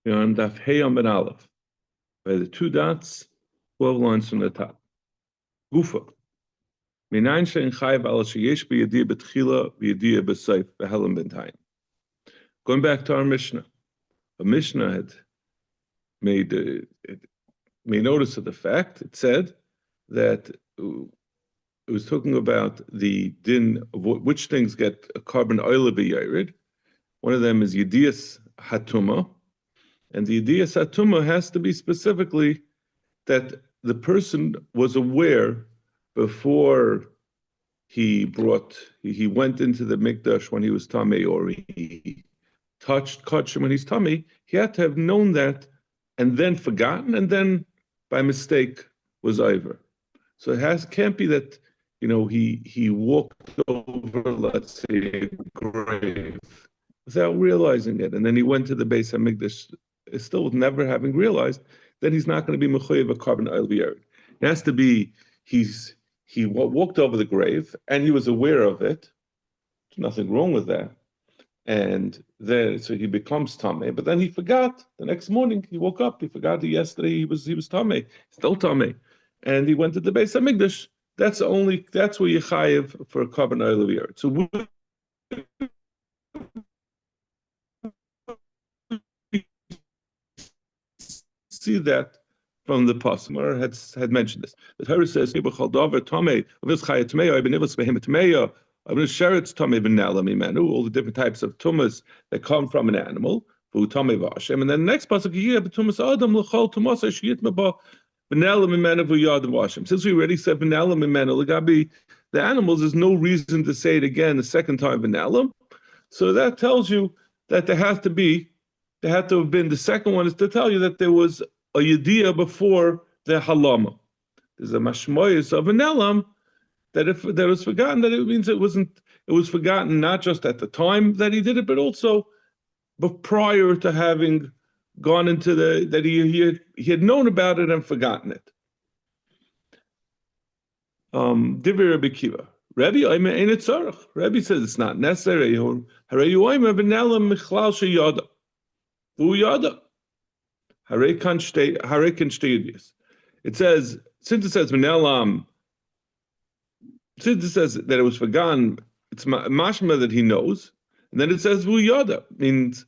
You're on Daf Hey Amid Aleph, by the two dots, 12 lines from the top. Gufa. Minayin she'en chayiv al sheyesh b'yadiyah b'tchila b'yadiyah b'seif b'helam b'ntayim. Going back to our Mishnah. A Mishnah had made notice of the fact. It said that it was talking about the din of which things get a carbon oil b'yared. One of them is Yediyas Hatuma. And the Yediyas Hatuma has to be specifically that the person was aware before he went into the mikdash when he was tummy, or he touched him when he's tummy. He had to have known that and then forgotten, and then by mistake was over. So it can't be that he walked over, let's say, a grave without realizing it, and then he went to the Beis Hamikdash still never having realized. Then he's not going to be mechuyev a carbon oil b'yared. It has to be he walked over the grave and he was aware of it. There's nothing wrong with that. And then so he becomes tamei, but then he forgot. The next morning he woke up. He forgot that yesterday he was tamei, still tamei, and he went to the Beis Hamikdash. That's where you chayev for a carbon oil b'yared. So see that from the Pasuk. Had mentioned this. The Torah says, all the different types of tumas that come from an animal, and then the next Pasuk, since we already said the animals, there's no reason to say it again the second time, so that tells you that there had to have been, the second one is to tell you that there was a yediyah before the halama. There's a mashmoyis of an elam that if that was forgotten, that it means it was forgotten not just at the time that he did it, but also prior to having gone into that he had known about it and forgotten it. Divrei Rabbi Kiva. Rabbi says it's not necessary. It says, since it says that it was forgotten, it's mashma that he knows, and then it says v'uyada, means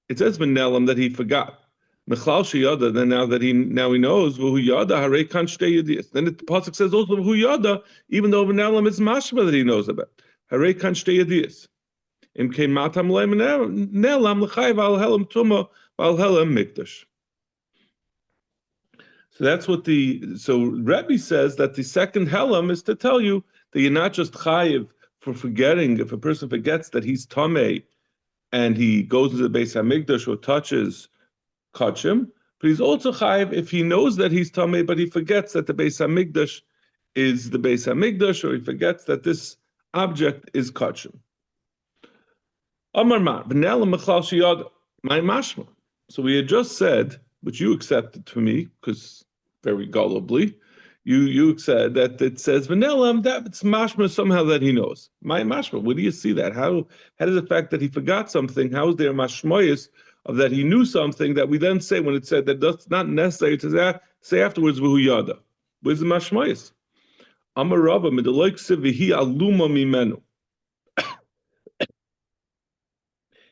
it says v'nelam that he forgot. Mechlal sheyada, then now he knows v'uyada harei kan shtei yediyos. Then the pasuk says also v'uyada, even though v'nelam is mashma that he knows about. Harei kan shtei yediyos. Im kein matam leim nelam l'chayv al helam tuma al helam mikdash. So that's what so Rebbe says that the second helam is to tell you that you're not just chayiv for forgetting. If a person forgets that he's tamei and he goes into the Beis Hamikdash or touches kachim, but he's also chayiv if he knows that he's tamei, but he forgets that the Beis Hamikdash is the Beis Hamikdash, or he forgets that this object is kachim. Amar mar v'nelam mechlal sheyada my mashma. So we had just said, which you accepted for me, because very gullibly, you said that it says v'nelam, that it's mashma somehow that he knows. My mashma, where do you see that? How does the fact that he forgot something, how is there mashmoyis of that he knew something that we then say when it said that that's not necessary to say afterwards v'hu yada? Where's the mashmoyis? Amar Rava midaloik v'hi aluma mimenu.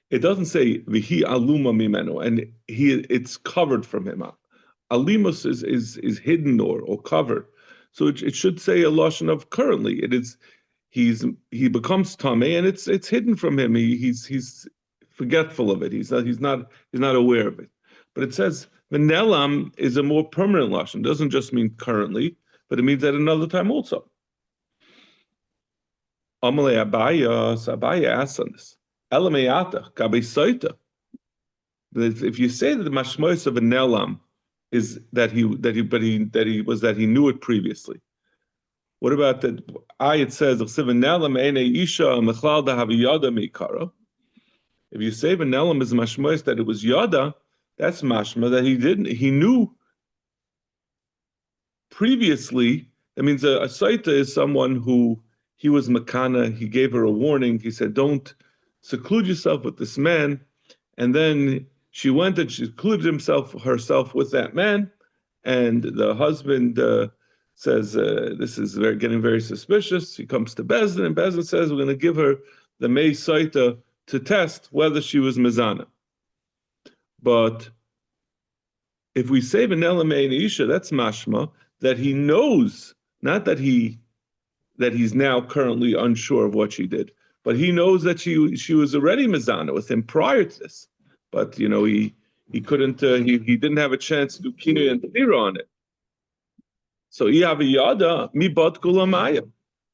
It doesn't say v'hi aluma mimenu, and it's covered from him. Alimus is hidden or covered, so it should say a lashon of currently. It is he becomes tamei and it's hidden from him. He's forgetful of it. He's not aware of it. But it says v'nelam is a more permanent lashon. It doesn't just mean currently, but it means at another time also. Amalei Abaya asks on this. If you say that the mashmois of a nelam is that he knew it previously, what about that? It says if you say v'nelam is mashmois that it was yada, that's mashma that he knew previously. That means a saita is someone who he was makana. He gave her a warning. He said, "Don't seclude yourself with this man," and then She went and she included herself with that man, and the husband says, this is getting very suspicious. He comes to Bezdin, and Bezdin says, we're going to give her the Mei Saita to test whether she was Mizana. But if we say V'nela Mein Isha, that's mashma, that he knows, not that he's now currently unsure of what she did, but he knows that she was already Mizana with him prior to this. But he couldn't he didn't have a chance to do Kinui and Tira on it. So Iyaviyada mi bat kulamaya.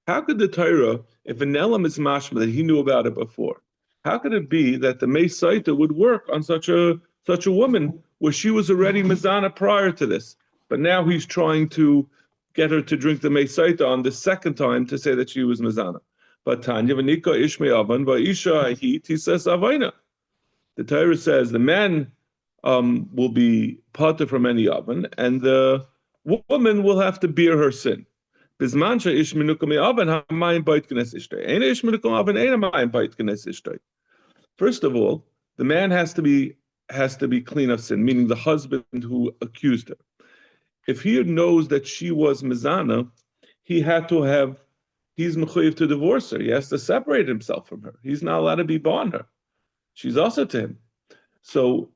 How could the Torah, if an elam is mashma that he knew about it before, how could it be that the Mei Saita would work on such a woman where she was already Mizana prior to this? But now he's trying to get her to drink the Mei Saita on the second time to say that she was Mizana. But Tanya v'nika ishmei avan v'isha he tisas avaina. The Torah says the man will be potter from any oven, and the woman will have to bear her sin. First of all, the man has to be clean of sin, meaning the husband who accused her. If he knows that she was mizana, he's mechuyev to divorce her. He has to separate himself from her. He's not allowed to be born her. She's also to him. So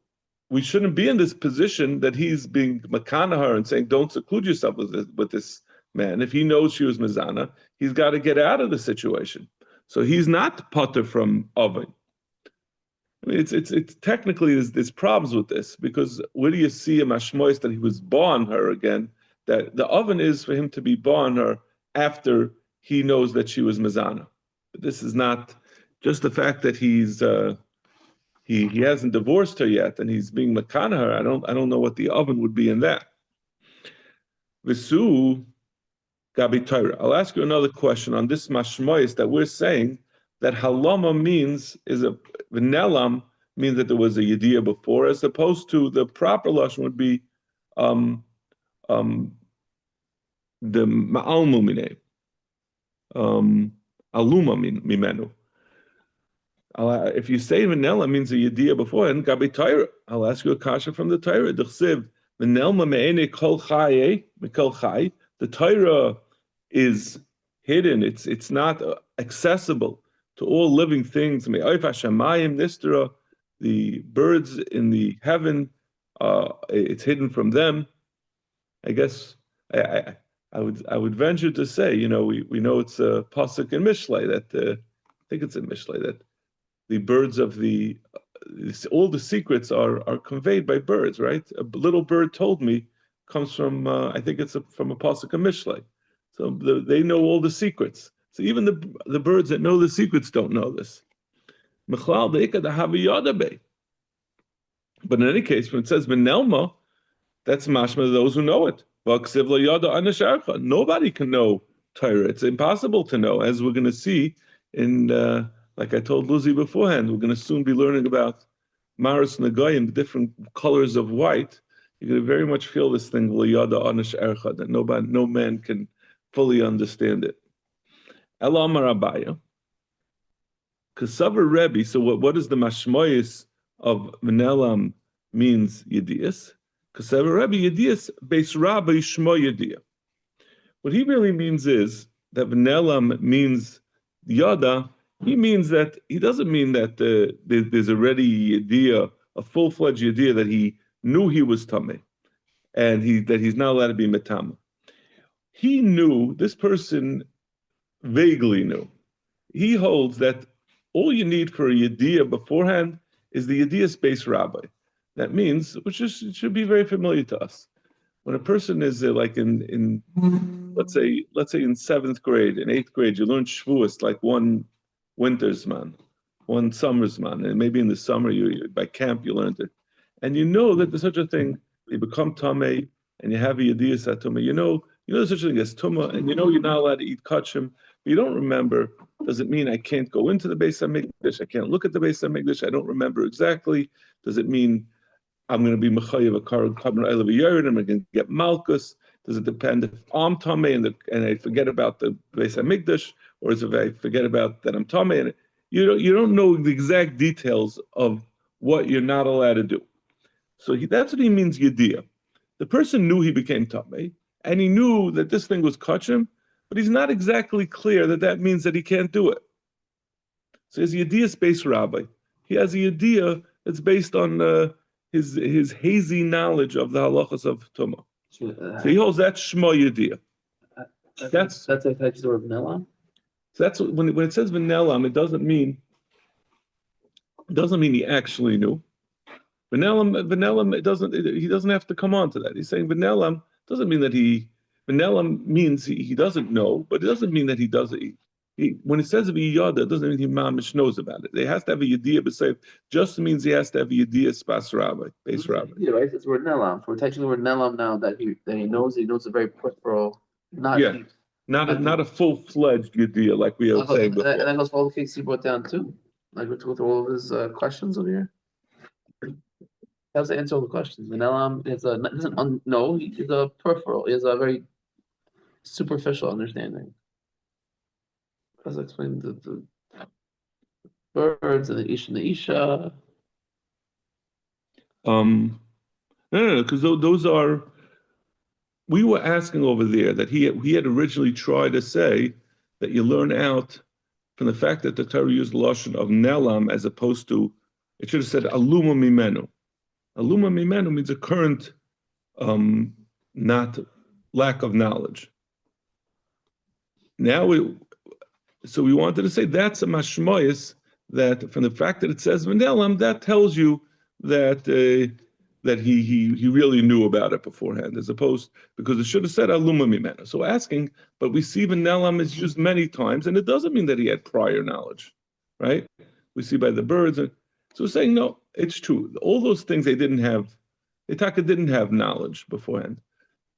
we shouldn't be in this position that he's being makana her and saying, don't seclude yourself with this man. If he knows she was mizana, he's got to get out of the situation. So he's not potter from oven. I mean, it's technically there's problems with this, because where do you see a mashmois that he was born her again? That the oven is for him to be born her after he knows that she was mizana. But this is not just the fact that he hasn't divorced her yet and he's being makana her. I don't know what the oven would be in that. Visu Gabi Torah. I'll ask you another question on this mashmois that we're saying that halama means v'nelam means that there was a yediyah before, as opposed to the proper lashon would be the ma'almu minei, aluma mimenu. If you say v'nela means a yediyah before, and gabi Torah, I'll ask you a kasha from the Torah. D'chsiv v'nelma me'ene kol chaye mikol chay. The Torah is hidden. It's not accessible to all living things. The birds in the heaven, it's hidden from them. I guess I would venture to say, we know it's a pasuk in Mishlei that I think it's in Mishlei that the birds of all the secrets are conveyed by birds, right? A little bird told me comes from I think it's from a pasuk in Mishlei. So they know all the secrets. So even the birds that know the secrets don't know this. But in any case, when it says Benelma, that's mashma those who know it. Nobody can know Torah. It's impossible to know, as we're going to see in, like I told Lucy beforehand, we're going to soon be learning about Maris Nagayim, the different colors of white. You're going to very much feel this thing, that no man can fully understand it. Ela Amar Abaya. Kasavar Rebbe, so what is the mashmoyis of Menelam means Yedias? Kasavar Rebbe Yedias Beis Rabbi Shmo Yediyah. What he really means is that Menelam means Yada. He doesn't mean that there's already Yediyah, a full-fledged Yediyah that he knew he was Tameh, and that he's not allowed to be Metama. He knew, this person vaguely knew. He holds that all you need for a Yediyah beforehand is the Yediyah space rabbi. That means, it should be very familiar to us. When a person is like in let's say in 7th grade, in 8th grade, you learn Shavuos like one winter's man, one summer's man, and maybe in the summer by camp you learned it. And you know that there's such a thing, you become Tameh, and you have a Yediyah Satumah. You know there's such a thing as Tumah, and you're not allowed to eat kachim, but you don't remember. Does it mean I can't go into the Beis HaMikdash? I can't look at the Beis HaMikdash? I don't remember exactly. Does it mean I'm going to be Mechayev a Karban Eilav Yerid, I'm going to get Malkus? Does it depend if I'm Tameh and I forget about the Beis HaMikdash, or is if I forget about that I'm Tameh? And you don't know the exact details of what you're not allowed to do. So that's what he means yediyah. The person knew he became tamei, and he knew that this thing was kachim, but he's not exactly clear that that means that he can't do it. So his yediyah is based rabbi. He has a yediyah that's based on his hazy knowledge of the halachas of tumah. So he holds that shmo yediyah. That's attached to the word vanilla. So that's when it says vanellam, it doesn't mean he actually knew. Vanellam, he doesn't have to come on to that. He's saying vanellam doesn't mean that vanellam means he doesn't know, but it doesn't mean that he doesn't. When it says yada, it doesn't mean he mamish knows about it. He has to have a yediyah b'seif. Just means he has to have a yediyah spas rabbi, base rabbi. Yeah, right. It's word nelam. We're touching the word nelam now that he knows. He knows a very peripheral, not deep, not a full-fledged yediyah like we were saying before. And that goes for all the cases he brought down too. Like we took all of his questions over here. He has to answer all the questions. Nelam he's a peripheral. He has a very superficial understanding. As I explained, the birds and the ish and the isha. No, because those are. We were asking over there that he had originally tried to say that you learn out from the fact that the Torah used the lashon of nelam as opposed to it should have said aluma mimenu. Aluma mimenu means a current, not lack of knowledge. Now so we wanted to say that's a mashmoyis that from the fact that it says vanellam, that tells you that that he really knew about it beforehand, as opposed because it should have said aluma mimena. So asking, but we see vanellam is used many times, and it doesn't mean that he had prior knowledge, right? We see by the birds, so we're saying no, it's true. All those things they didn't have. Itaka didn't have knowledge beforehand.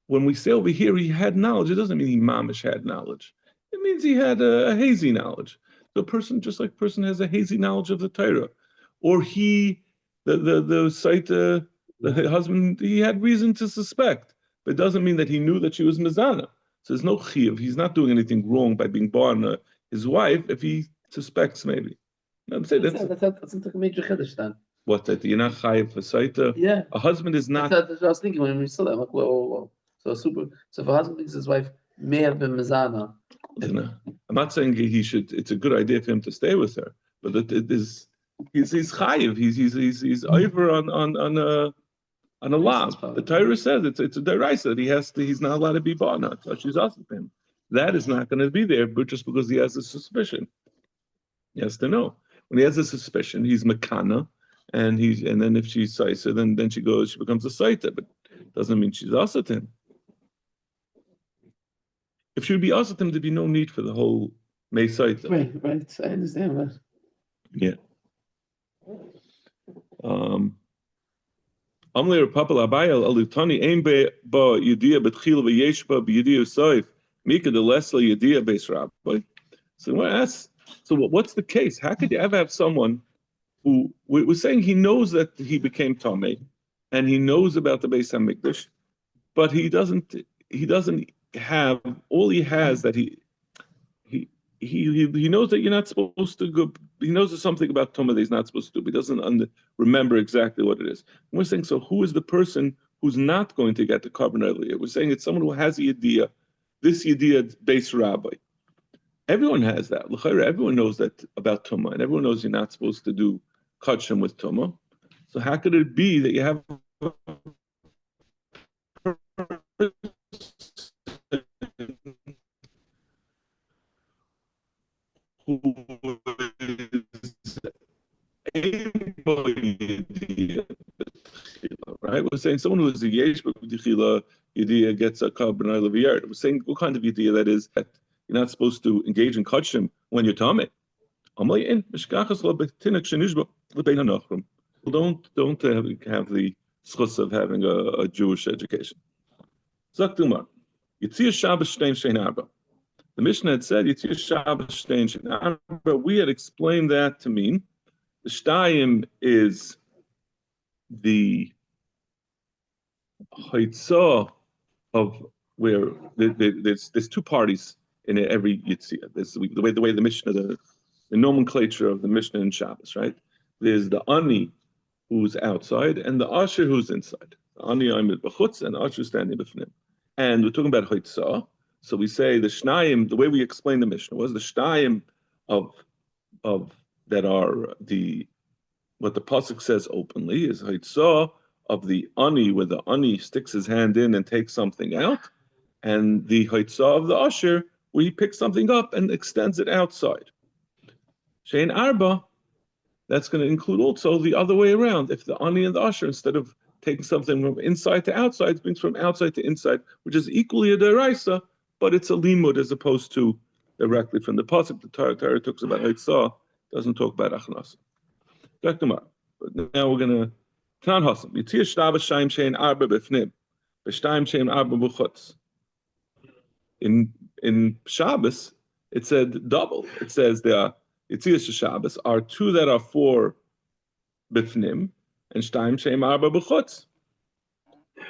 When we say over here he had knowledge, it doesn't mean he mamish had knowledge. It means he had a hazy knowledge. The person, just like person has a hazy knowledge of the Torah, or the husband, he had reason to suspect, but it doesn't mean that he knew that she was mizana. So there's no chiyuv. He's not doing anything wrong by being born his wife if he suspects maybe. I'm saying that's like a major chiddush then. What that you're not chayiv for saita? Yeah, a husband is not. That's what I was thinking when we saw that. I'm like, whoa. So if a husband thinks his wife may have been mizana. I'm not saying he should. It's a good idea for him to stay with her, but it is he's chayiv. He's over on a lav. The Torah says it's a deraisa that he's not allowed to be bought. Not so she's asking him. That is not going to be there, but just because he has a suspicion, he has to know. When he has a suspicion, he's makana, and then if she's saisa, then she becomes a saita, but doesn't mean she's asatim. If she would be asatim, there'd be no need for the whole may saita. Right. I understand that. Yeah. Amle Papal Abayal Alutani aim ba Yudia betchila v'yeshba b'Yudia soif mika de lesla Yudia beis rabbi. So I ask, so what's the case? How could you ever have someone who was saying he knows that he became Tomei and he knows about the Beis Hamikdash, but he doesn't have all he has that he knows that you're not supposed to go. He knows there's something about Tumah that he's not supposed to do. But he doesn't remember exactly what it is. And we're saying, so who is the person who's not going to get the carbon earlier? We're saying it's someone who has a yediyah, this yediyah based rabbi. Everyone has that. Everyone knows that about Tumah, and everyone knows you're not supposed to do kachim with Tumah. So how could it be that you have who right? We're saying someone who is a yesh b'dichila yediyah gets a carbon leviyard. We're saying what kind of yediyah that is that you're not supposed to engage in kachim when you're tamei. Don't have the schus of having a Jewish education. Zaktumar, Yitzir Shabbos Shtein Shein Arba. The Mishnah had said Yitzir Shabbos Shtein Shein Arba. We had explained that to mean the Shtayim is the Haitzah of where there's two parties in every Yitzir. There's the way the Mishnah, the nomenclature of the Mishnah in Shabbos, right? There's the Ani who's outside, and the Asher who's inside. Ani Aymed B'chutz, and Asher standing b'fnim. And we're talking about Hoitzah. So we say the Shnayim, the way we explain the Mishnah was the Shnayim of that are the what the pasuk says openly is Hoitzah of the Ani, where the Ani sticks his hand in and takes something out, and the Hoitzah of the Asher, where he picks something up and extends it outside. Shein Arba, that's going to include also the other way around. If the Ani and the Asher, instead of taking something from inside to outside, brings from outside to inside, which is equally a deraisa, but it's a limud as opposed to directly from the pasuk. The Torah talks about Hoitzah, doesn't talk about Achnasa. But now we're going to Tan Hasam. Yitzir Shtava Shaim Shein Arba B'fnim, B'Shtaim Shein Arba B'chutz. In Shabbos, it said double. It says there are Yitzir Shabbos are two that are for B'fnim and Shtaim Shein Arba B'chutz.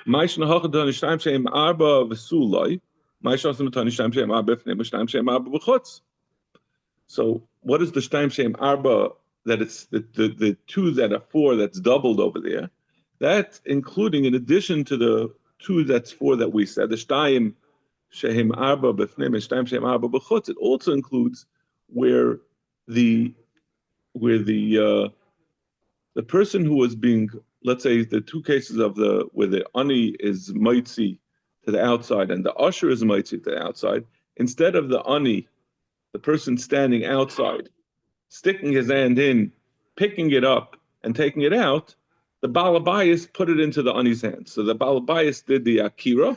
Ma'ishna Hachadon Shtaim Shein Arba V'sulai. Ma'ishna Hachadon Shtaim Shein Arba B'fnim Shtaim Shein Arba B'chutz. So what is the Shtaim Shein Arba? That it's the two that are four that's doubled over there. That including in addition to the two that's four that we said, the Shtayim Shehem Arba B'fnim and Shtayim Shehem Arba B'chutz, it also includes where the person who was being, let's say the two cases of where the Ani is Maitzi to the outside and the Usher is Maitzi to the outside, instead of the Ani, the person standing outside, sticking his hand in, picking it up, and taking it out, the Balabayas put it into the Ani's hand. So the Balabayas did the Akira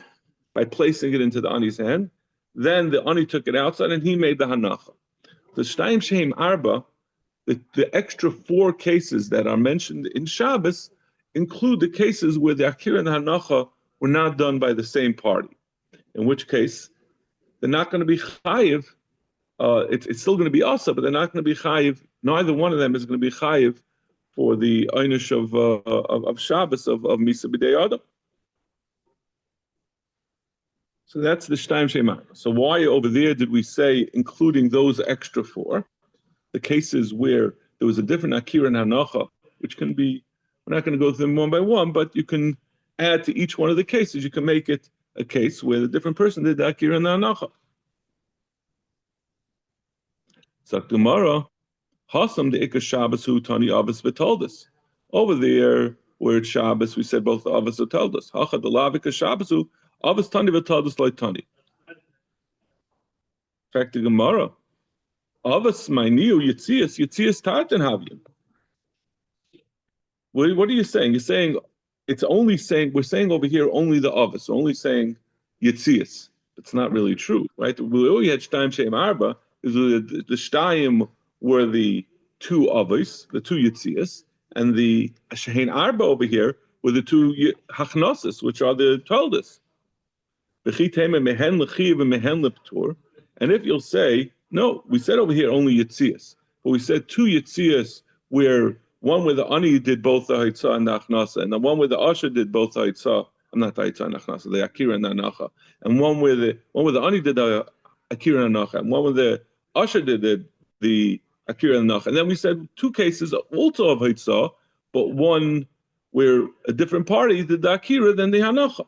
by placing it into the Ani's hand. Then the Ani took it outside and he made the Hanacha. The Shtayim Sheim Arba, the extra four cases that are mentioned in Shabbos include the cases where the Akira and the Hanacha were not done by the same party. In which case, they're not going to be chayiv. It's still going to be asa, but they're not going to be chayiv. Neither one of them is going to be chayiv for the einish of Shabbos of Misa B'dei Adam. So that's the Shtayim Sheim. So why over there did we say including those extra four, the cases where there was a different Akira and Hanacha, which can be, we're not going to go through them one by one, but you can add to each one of the cases. You can make it a case where the different person did the Akira and the Hanacha. So tomorrow, Hasam the Ikka Shabbos who Tani Avos told us. Over there, where it's Shabbos, we said both Avos told us. Hacha the Lavika Shabbos who Avos Tani told us like Tani. In fact, the Gemara, Avos my Niu Yitzias Tartan Havim. What are you saying? You're saying it's only saying we're saying over here only the Avos, only saying Yitzias. It's not really true, right? We only had Shtayim Sheim Arba. The Shtayim were the two Avos, the two Yitzias, and the Shein Arba over here were the two Hachnosis, which are the Toldos. And if you'll say, no, we said over here only Yitzias, but we said two Yitzias where one where the Ani did both the Haitzah and the Achnasa, and the one where the Asher did both the Haitzah, I'm not the Haitzah and Achnasa, the Akira and the Anacha, and one where the Ani did the Akira and Anacha, and one where the Asher did the Akira and Anacha. And then we said two cases also of Haitzah, but one where a different party did the Akira than the Hanacha.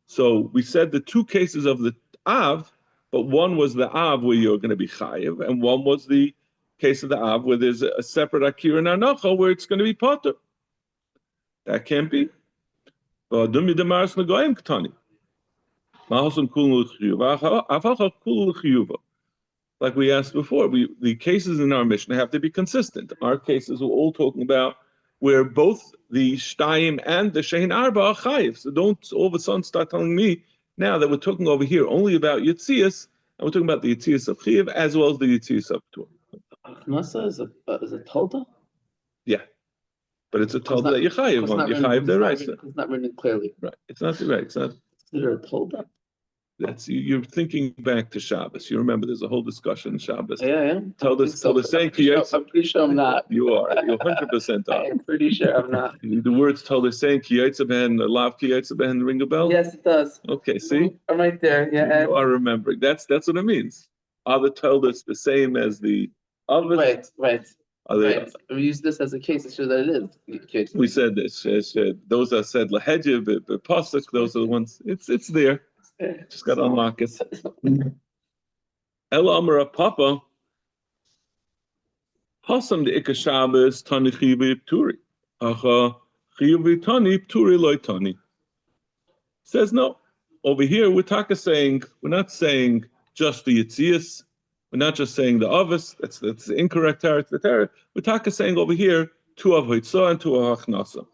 So we said the two cases of the Av, but one was the Av where you're going to be Chayiv, and one was the case of the Av where there's a separate Akira and Anacha where it's going to be Potter. That can't be. Like we asked before, the cases in our Mishnah have to be consistent. Our cases are all talking about where both the Shtayim and the Shein Arba are Chayiv. So don't all of a sudden start telling me now that we're talking over here only about Yitzias, and we're talking about the Yitzias of Chayiv as well as the Yitzias of Tur. Achnasa is a Tolda? Yeah. But it's a Tolda that you're Chayiv on. You're Chayiv the right. It's not written clearly. Right. It's not right. It's not. Is it a Tolda? That's you're thinking back to Shabbos. You remember there's a whole discussion in Shabbos. Yeah. Tell the saying. I'm pretty sure I'm not. You are. You're 100% are. I'm pretty sure I'm not. The words tell the saying Kiyatzabhen, Lav Kiyatzabhen, ring a bell. Yes, it does. Okay, see. I'm right there. Yeah. You are remembering. That's what it means. Are the told us the same as the others? Right. Right. We use this as a case to show that it is. Case. We said this. Those are said lahedje, but pasuk. Those are the ones. It's there. Just got to unlock it. El Amar Papa. Hasam de Ika Shabbos Tani Chivi Pturi. Acha Chivi Tani Pturi Loi Tani. Says no. Over here, we're not saying just the Yitzias. We're not just saying the Avos. That's the incorrect Tarek. We're saying over here, two of Hitzah and two of Hachnasa.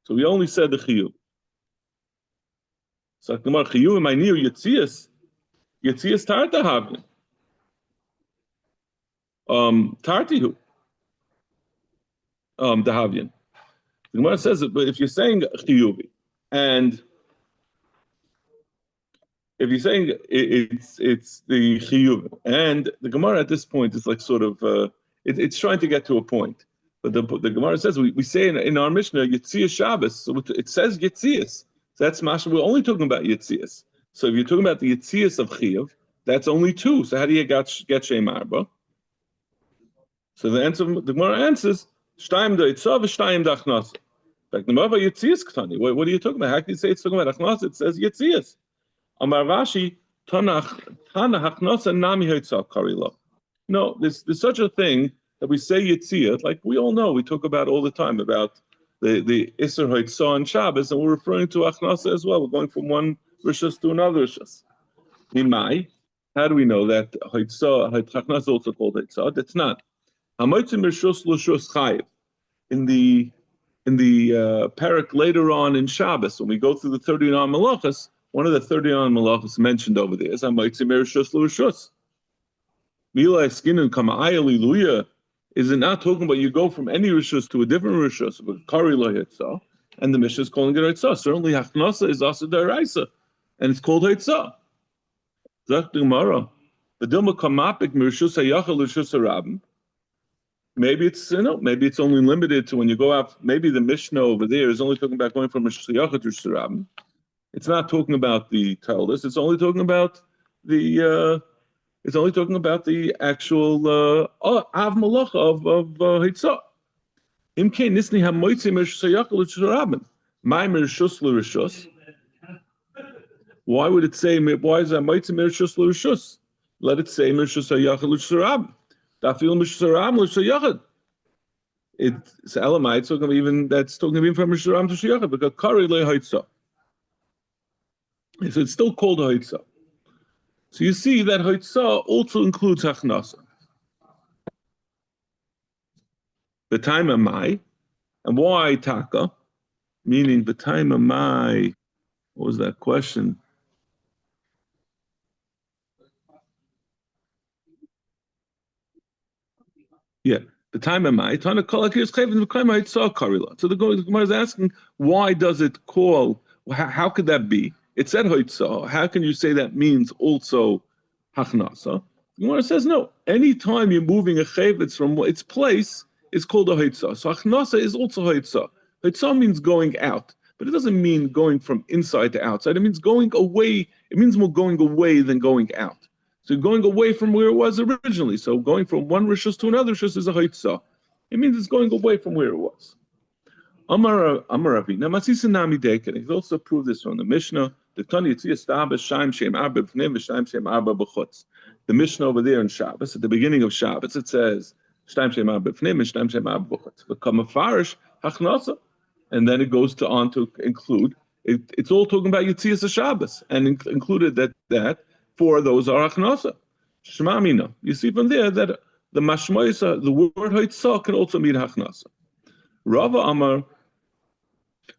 So we only said the Chiyuv. So Gemara Chiyuv my near Yitzias. Yitzias Tarta Havin. Tartihu. The Havin. The Gemara says it, but if you're saying Chiyuvi, and if you're saying it's the chiyuv, and the Gemara at this point is like sort of it's trying to get to a point, but the Gemara says we say in our Mishnah Yitzias Shabbos, so it says Yitzias. So that's mashma. We're only talking about Yitzias. So if you're talking about the Yitzias of chiyuv, that's only two. So how do you get Shem Arba? So the Gemara answers Shtayim Da'itzav Shtayim Da'achnasa. Like the Gemara Yitzias Ktani. What are you talking about? How can you say it's talking about Achnasa? It says Yitzias. Amar Rashi, Tana Hachnasa Nami Heitzah Karila. No, there's such a thing that we say Yitziyah, like we all know, we talk about all the time about the Isser Heitzah on Shabbos, and we're referring to Achnasa as well. We're going from one Rishus to another Rishus. Nimai, how do we know that Hachnasa is also called Heitzah? That's not. Hamoitzim Rishus L'Shus Chayiv. In the parak later on in Shabbos, when we go through the 39 Malachas, one of the 39 malachos mentioned over there is Hamaitzi Merishus L'Rishus. Mila Eskinun Kama Ayaliluya. Is it not talking about you go from any Rishus to a different Rishus, but Kari Lo Hitzah, and the Mishnah is calling it Hitzah. Certainly Hachnasa is also Daraisa, and it's called Hitzah. Zak Gemara. V'dilma Kamapik Merishus Hayachal Rishus Harabim. Maybe it's only limited to when you go out. Maybe the Mishnah over there is only talking about going from Rishus Hayachal to Rishus Harabim. It's not talking about the Talmud. It's only talking about the. It's only talking about the actual av malacha of hitzah. Imkein nisni hamoitzi mershusayachal l'sharabim. My mershus l'rishus. Why would it say? Why is that moitzi mershus l'rishus? Let it say mershusayachal l'sharabim. Dafil mershusayachal l'shayachal. It's elamite. It's talking even that's talking even from mershusayachal to shayachal because kari le hitzah. So it's still called Haitzah. So you see that Haitzah also includes Hachnasa. The time of Mai, and why Taka? Meaning the time of Mai. What was that question? Yeah, the time of Mai. So the Gemara is asking, why does it call? How could that be? It said Hoitzah. How can you say that means also Hachnasa? The Gemara says no. Anytime you're moving a chavetz from its place, it's called a Hoitzah. So Hachnasa is also Hoitzah. Hoitzah means going out, but it doesn't mean going from inside to outside. It means going away. It means more going away than going out. So going away from where it was originally. So going from one rishus to another rishus is a Hoitzah. It means it's going away from where it was. Amar Ravi. Now Masisa Nami Deken. He's also proved this from the Mishnah. The Mishnah over there in Shabbos, at the beginning of Shabbos, it says and then it goes on to include. It's all talking about Yitzias Shabbos, and included that four of those are Achnasa. Shmamina. You see from there that the mashmoisa, the word Haitzah can also mean Achnasa.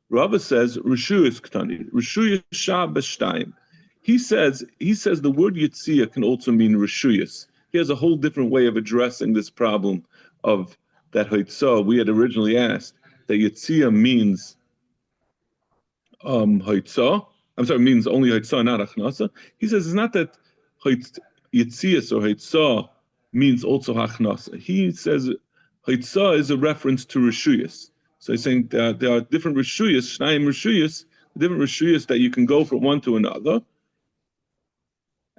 Rava says Rishuyas Ktani, Rishuyas Shabbos Shtayim. He says the word Yitzia can also mean Rishuyas. He has a whole different way of addressing this problem of that Haitzah. We had originally asked that Yitzia means Haitzah. Means only Haitzah, not Achnasa. He says it's not that Yitzias or Haitzah means also Achnasa. He says Haitzah is a reference to Rishuyas. So he's saying that there are different rishuyas, different rishuyas that you can go from one to another.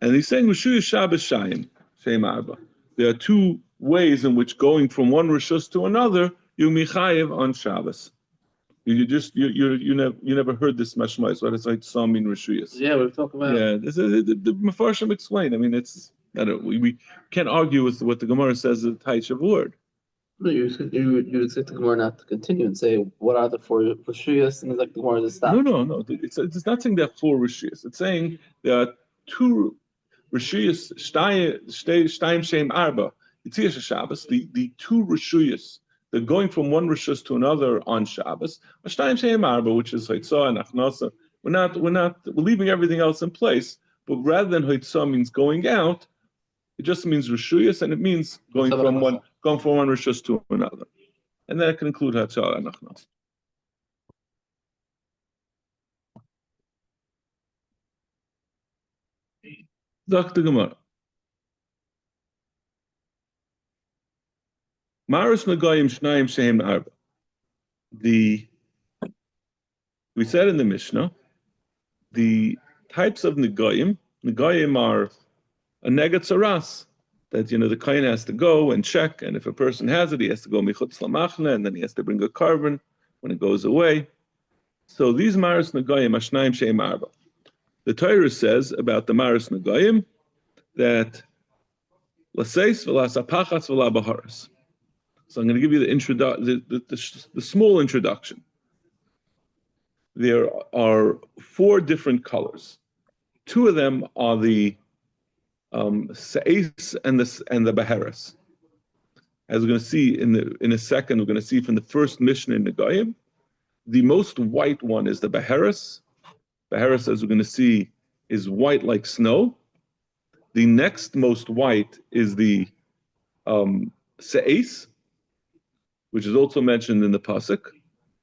And he's saying rishuyas Shabbos Shayim, Shem Arba. There are two ways in which going from one rishus to another, you michayev on Shabbos. You never heard this mashmais. What is like samin rishuyas? Yeah, we're talking about. Yeah, the Mefarshim explain. I mean, it's I don't. We can't argue with what the Gemara says is a type of word. No, you expect the Gemara not to continue and say what are the four rishuyas, and it's like the Gemara to stop. No. It's not saying there are four rishuyas. It's saying there are two rishuyas. Shtayim shem arba. Yitzias Shabbos. The two rishuyas. They're going from one rishus to another on Shabbos. Shtayim shem arba, which is haitzah and achnasa. We're leaving everything else in place. But rather than haitzah means going out, it just means rishuyas, and it means going from one rishus to another. And that can include haitzah and achnasa. Dr. Gemara. Maris Nagayim Shnayim Shehem Arba. We said in the Mishnah, the types of Nagayim are a negat saras, that the kohen has to go and check, and if a person has it, he has to go michutz lamachna, and then he has to bring a carbon when it goes away. So these Maris Nagayim are Shnayim Shehem Arba. The Torah says about the Maris Nagayim that laseis v'lasapachas v'labaharas. So I'm going to give you the small introduction. There are four different colors. Two of them are the seis and the beheres. As we're going to see in a second, we're going to see from the first Mishnah in Nagayim, the most white one is the beheres. Beheres, as we're going to see, is white like snow. The next most white is the seis, which is also mentioned in the pasuk,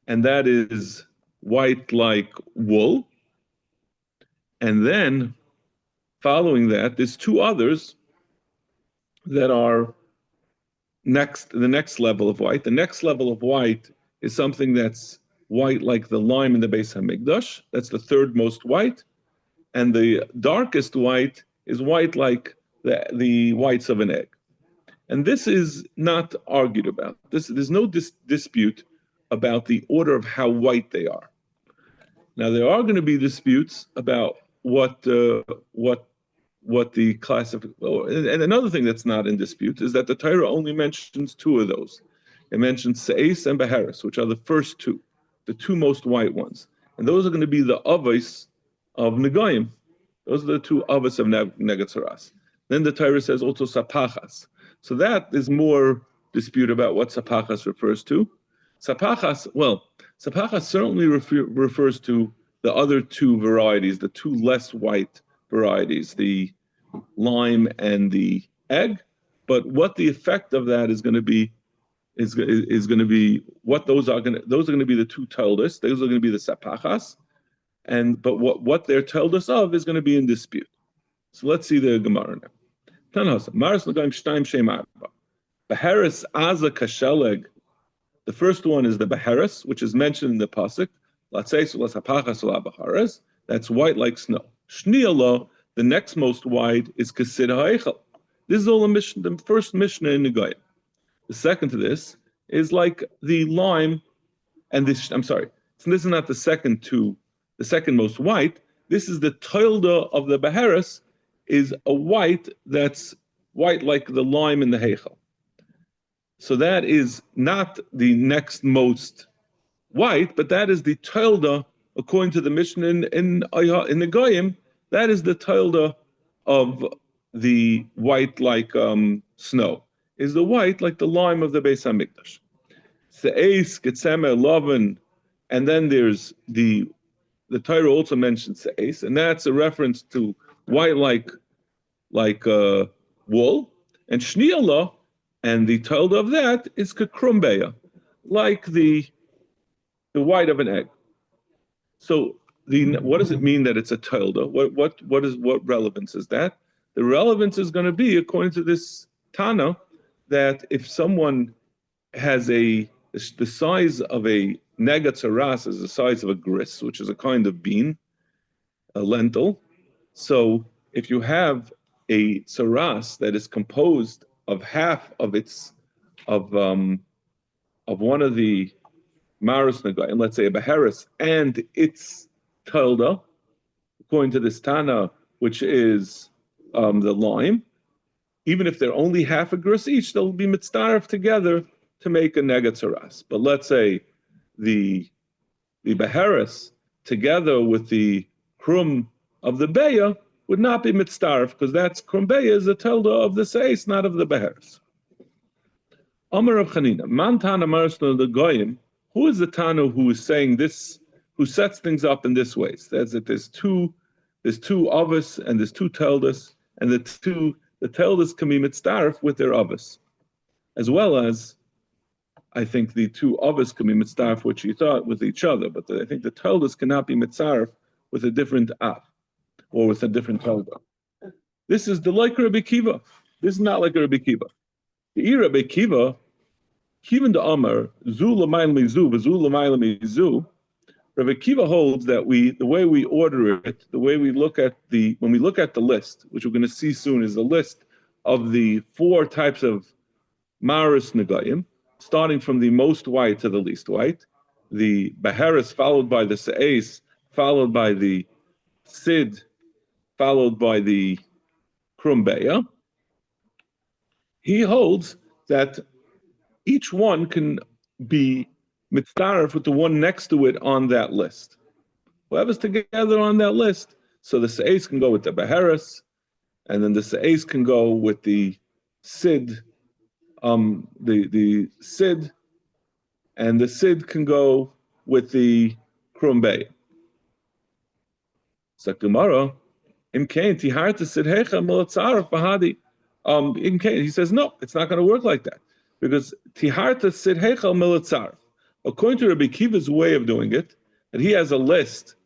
and that is white like wool. And then, following that, there's two others that are the next level of white. The next level of white is something that's white like the lime in the Beis Hamikdash. That's the third most white. And the darkest white is white like the whites of an egg. And this is not argued about. There's no dispute about the order of how white they are. Now there are going to be disputes about what the and another thing that's not in dispute is that the Torah only mentions two of those. It mentions seis and beheres, which are the first two, the two most white ones, and those are going to be the avos of Nagayim. Those are the two avos of negat saras. Then the Torah says also sapachas. So that is more dispute about what sapachas refers to. Sapachas certainly refers to the other two varieties, the two less white varieties, the lime and the egg. But what the effect of that is going to be is going to be what those are going to be the two toldos. Those are going to be the sapachas, but what they're told us of is going to be in dispute. So let's see the Gemara now. Beheres aza kasheleg. The first one is the beheres, which is mentioned in the pasuk. That's white like snow. Shniala, the next most white, is kasid ha'echel. This is all the first Mishnah in Nagayim. The second to this is like the lime, and this. I'm sorry. So this is not the second most white. This is the toilda of the beheres, is a white that's white like the lime in the heichel. So that is not the next most white, but that is the toilda, according to the Mishnah in Nagayim, that is the toilda of the white like snow, is the white like the lime of the Beis Hamikdash. Se'es, Getzemer, Loven, and then there's the Torah also mentions se'es, and that's a reference to white like wool, and shniala, and the toilda of that is kakrumbeya, like the white of an egg. So what does it mean that it's a toilda? What relevance is that? The relevance is going to be, according to this Tana, that if someone has the size of a negat saras is the size of a gris, which is a kind of bean, a lentil. So if you have a saras that is composed half of its of one of the Maris Nagayim, let's say a Beheres, and its Tilda, according to this Tana, which is the lime, even if they're only half a grus each, they'll be mitzdaref together to make a negatzaras. But let's say the Beheres together with the krum of the Beya would not be mitzdaref, because that's krum Beya is a Tilda of the Seis, not of the Beheres. Amar of Chanina, Man Tana Marisno the Goyim, who is the Tana who is saying this, who sets things up in this way? Says that there's two avos and there's two teldas, and the teldas can be mitzdaref with their avos, as well as I think the two avos can be mitzdaref with each other, but I think the teldas cannot be mitzdaref with a different av or with a different telda. This is the like Rabbi Kiva. This is not like Rabbi Kiva. The Rabbi Kiva. Even the Amar, Zu l'mayl mizu, v'zu l'mayl mizu, Rabbi Kiva holds that the way we order it, the way we look at when we look at the list, which we're going to see soon, is a list of the 4 types of Maris Nagayim, starting from the most white to the least white, the Beheres followed by the Se'es, followed by the Sid, followed by the Krumbeya. He holds that each one can be mitzdaref with the one next to it on that list. Whoever's together on that list, so the Se'es can go with the Beheres, and then the Se'es can go with the Sid, the Sid, and the Sid can go with the Krumbei. So Gemara, Im Kain Tiharta Sid Hecha Milatzaref Bahadi. Im Kain, he says no, it's not going to work like that. Because Tiharta Sid Heichel Militzaref. According to Rabbi Kiva's way of doing it, and he has a list,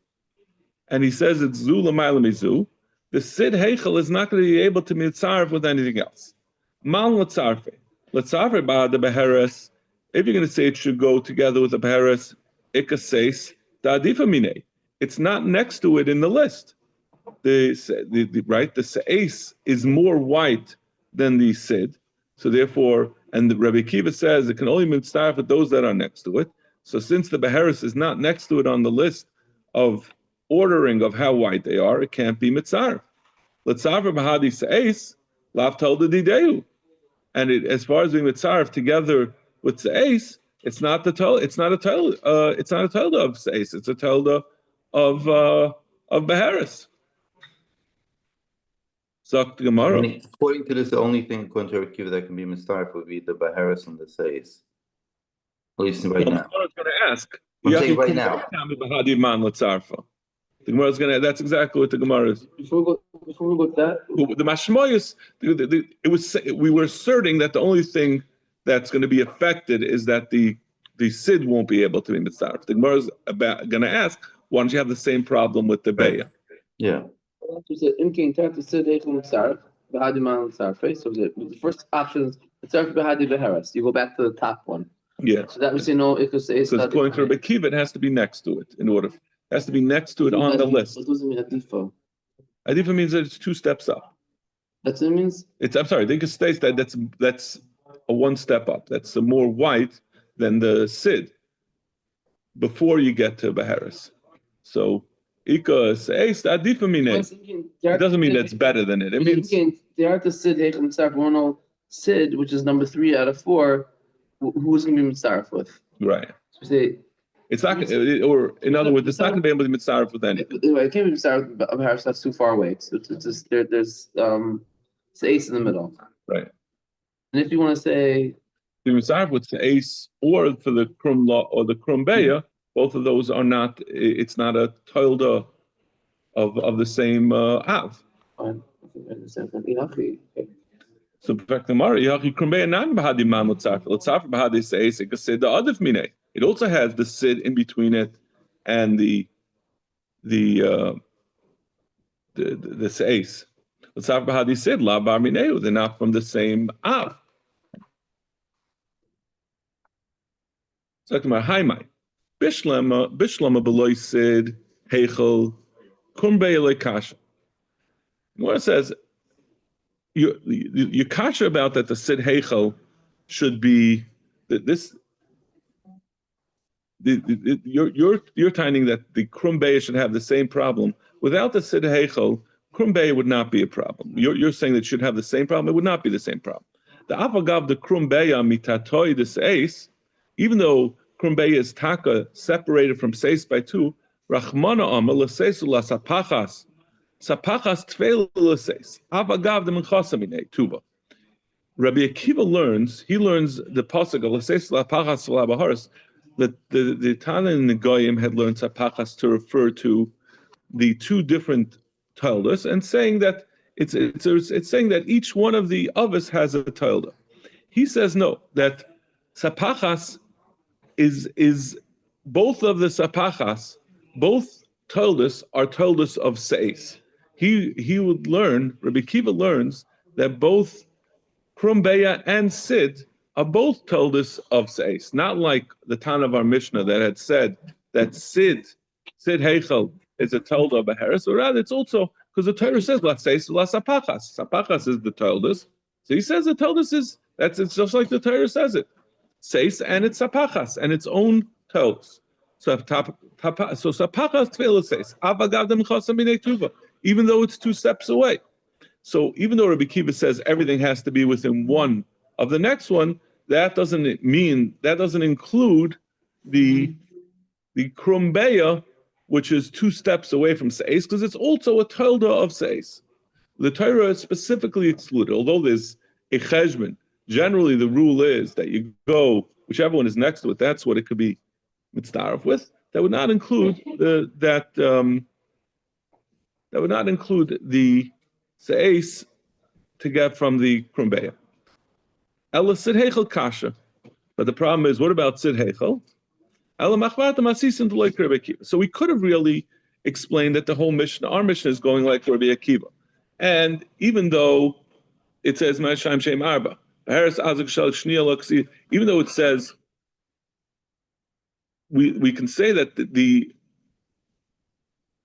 and he says it's Zu l'mayla mizu, the Sid Heichel is not going to be able to mitzaref with anything else. Mal Latzarfe. Latzarfe Ba'ad the Beheres, if you're going to say it should go together with the Beheres, Ikaseis, Da'adifa Mine. It's not next to it in the list. The Se'es is more white than the Sid, so therefore, and the Rabbi Kiva says it can only be mitzdaref with those that are next to it. So since the Beheres is not next to it on the list of ordering of how white they are, it can't be mitzdaref. Letzaver b'hadi se'es lav tolda dideu, and as far as being mitzdaref together with se'es, it's not a tolda of se'es. It's a tolda of Beheres. Sagt Gemara. According to this, the only thing according to Rabbi Kiva that can be mistarif would be the Beheres and the Seis. At least right now. I was going to ask. I'm saying right now. The Gemara is going to. That's exactly what the Gemara is. Before we go with that, the mashmoyus. We were asserting that the only thing that's going to be affected is that the Sid won't be able to be mitzaref. The Gemara is going to ask, why don't you have the same problem with the Beya? Yeah. So the first option is Beheres. You go back to the top one. Yeah. So that we say no. Because according to Rabbi Kiva, it has to be next to it it has to be next to it on the list. What does it mean adifa? Adifa means that it's 2 steps up. That's what it means. I'm sorry. I think it states that that's a 1 step up. That's a more white than the Sid before you get to Beheres. So. It doesn't mean that's better than it. It means Sid, which is number 3 out of 4. Who's going to be mitzaref with? Right. So say, it's not, or in other words, it's not going to be able to be mitzaref with anything. It can't be mitzaref with Beheres. That's too far away. It's just there's Seis in the middle. Right. And if you want to say the mitzaref with Seis or for the Krum Law or the Krum Beya, both of those are not. It's not a tilde of the same av. So in fact, the Mari Yachi Krumbeya nan b'hadi man l'tzarf. L'tzarf b'hadi seis ikasid the adif mine. It also has the Sid in between it and the seis. L'tzarf b'hadi Sid la bar mineu. They're not from the same av. So Gemara Haimai. Bishlama beloy Sid Heichel Krumbeya lekasha. Gemara says you're kasha about that the Sid Heichel should be this. You're finding that the Krumbeya should have the same problem. Without the Sid Heichel, Krumbeya would not be a problem. You're saying that it should have the same problem. It would not be the same problem. The Avagav, the Krumbeya mitatoi the Seis, even though Krumbeya is taka separated from Seis by two, Rachmana Amar l'Seisu la Sapachas Tveil l'Seis Avagav the Menchasamine Tuba. Rabbi Akiva learns the pasuk of l'Seis la Pachas la Baharis. That the Tana and the Goyim had learned Sapachas to refer to the two different Taldas and saying that it's saying that each one of the others has a Talda. He says no, that Sapachas is both of the Sapachas, both Taldas are Taldas of Seis. He would learn, Rabbi Akiva learns that both Krumbeya and Sid are both told us of Seis, not like the Tan of our Mishnah that had said that Sid Heichel is a told of a Harris, or rather it's also because the Torah says La Seis La Sapachas. Sapachas is the toldus. So he says the toldus is it's just like the Torah says it. Seis and it's Sapachas and its own toldus. So Sapachas Tvela Seis. Avagav dem Chasamine Tuva, even though it's 2 steps away. So even though Rabbi Kiva says everything has to be within one of the next one, that doesn't include the Krumbeya, which is 2 steps away from Seis, because it's also a Tolda of Seis. The Torah is specifically excluded, although there's a cheshbon. Generally, the rule is that you go whichever one is next to it. That's what it could be mitzdaref with. That would not include that would not include the Seis to get from the Krumbeya. Ella Sid Heichel kasha, but the problem is, what about Sid Heichel? So we could have really explained that the whole Mishnah, our Mishnah, is going like Rabbi Akiva, and even though it says Ma'ashaim Shem Arba, even though it says we can say that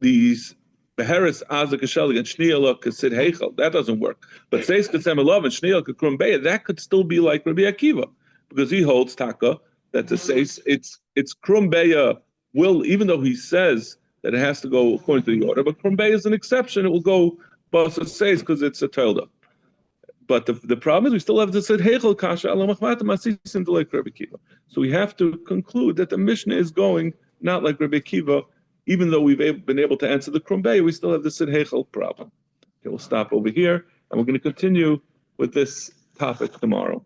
these Beheres Azak Shali and Shniel Sid Heichel, that doesn't work. But Seis Kasem Elov and Shniel Krumbeya, that could still be like Rabbi Akiva, because he holds Taka that the Seis it's Krumbeya will, even though he says that it has to go according to the order, but Krumbeya is an exception. It will go Basa Seis because it's a Telda. But the problem is we still have the Sid Heichel Kasha Ala Machmata Masisim like Rabbi Akiva. So we have to conclude that the Mishnah is going not like Rabbi Akiva. Even though we've been able to answer the Krumbeya, we still have the Sid Heichel problem. Okay, we'll stop over here, and we're going to continue with this topic tomorrow.